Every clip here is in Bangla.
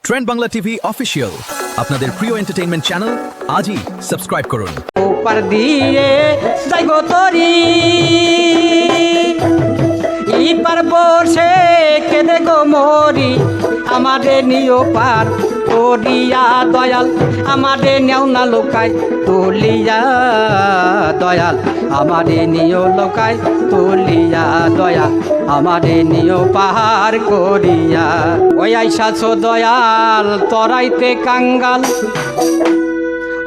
ট্রেন্ড বাংলা টিভি অফিসিয়াল আপনাদের প্রিয় এন্টারটেইনমেন্ট চ্যানেল আজই সাবস্ক্রাইব করুন। ওপার দিয়ে যাইব তরি ইপার বসে কেঁদে গো মরি আমাদের নিও পার করিয়া দয়াল আমাদের নেও না লোকায় তুলিয়া দয়াল আমাদের নিও লোকায় তুলিয়া দয়াল আমাদের নিও পাহাড় করিয়া ওই আইসাছো দয়াল তরাইতে কাঙ্গাল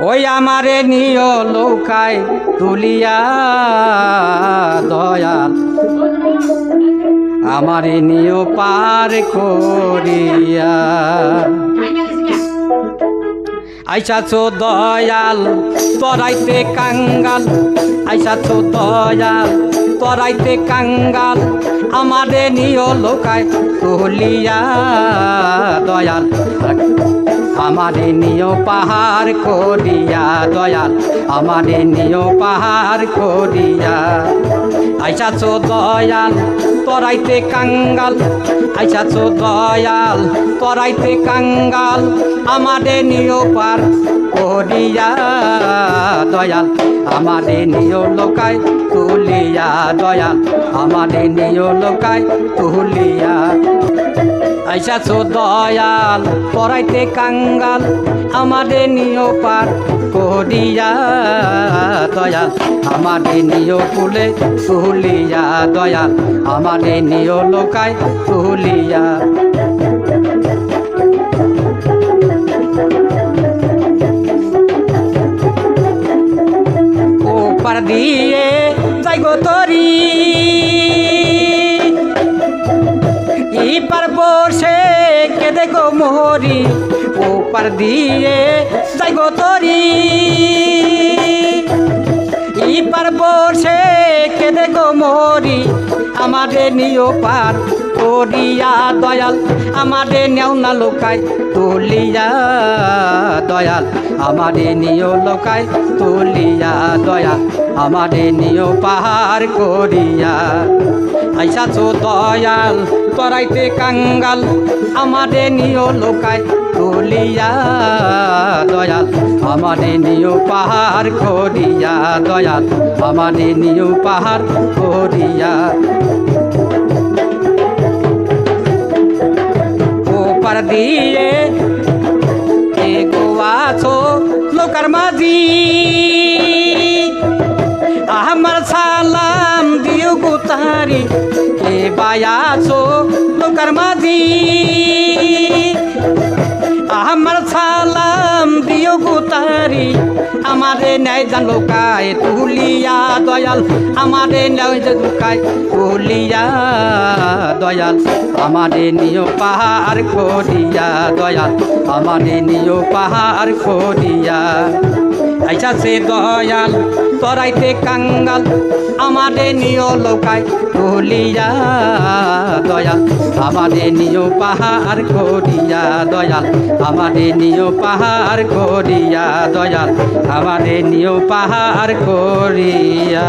ওই আমারে নিও লৌকায় তুলিয়া দয়াল আমারে নিও পার করিয়া আইসাছো দয়াল তরাইতে কাঙ্গাল আইসাছো দয়াল তরাইতে কাঙ্গাল আমারে নিও লৌকায় তুলিয়া দয়াল আমারে নিও পাহাড় করিয়া দয়াল আমারে নিও পাহাড় করিয়া আইসাছো দয়াল তরাইতে কাঙ্গাল আইসাছো দয়াল তরাইতে কাঙ্গাল আমারে নিও পার করিয়া দয়াল আমারে নিও লোকায় তুলিয়া দয়াল আমারে নিও লোকায় তুলিয়া আইসাছো দয়াল পরাইতে কাঙ্গাল আমাদের নিও পার করিয়া দয়াল আমাদের নিও কুলে তুলিয়া দয়াল আমাদের নিও লোকায় তুলিয়া ওপার দিয়ে যাই গো তরি ইপার বসে কেঁদে গো মরি ওপার দিয়ে যাই গো তরি ইপার বসে কেঁদে গো মরি আমাদের নিও পার করিয়া দয়াল আমাদের নেও না লোকায় তুলিয়া দয়াল আমাদের নিও লোকায় তুলিয়া দয়াল আমাদের নিও পাহাড় করিয়া আইসাছো দয়াল তরাইতে কাঙ্গাল আমাদের নিও লোকায় তুলিয়া দয়াল আমাদের নিও পাহাড় করিয়া দয়াল আমাদের নিও পাহাড় করিয়া ওপার দিয়ে এগো আছো লোকার মাঝি আমার সালাম দিও গো তারি এ বায়াছো লোকার মাঝি আমার সালাম দিও গো তারি আমারে নেয় জান লোকায় তুলিয়া দয়াল আমারে নেয় জান লোকায় তুলিয়া দয়াল আমারে নিও পাহাড় করিয়া দয়াল আমারে নিও পাহাড় করিয়া আইসাছে দয়াল তরাইতে কাঙ্গাল আমাদের নিও লোকায় তুলিয়া দয়াল আমাদের নিও পাহাড় করিয়া দয়াল আমাদের নিও পাহাড় করিয়া দয়াল আমাদের নিও পাহাড় করিয়া।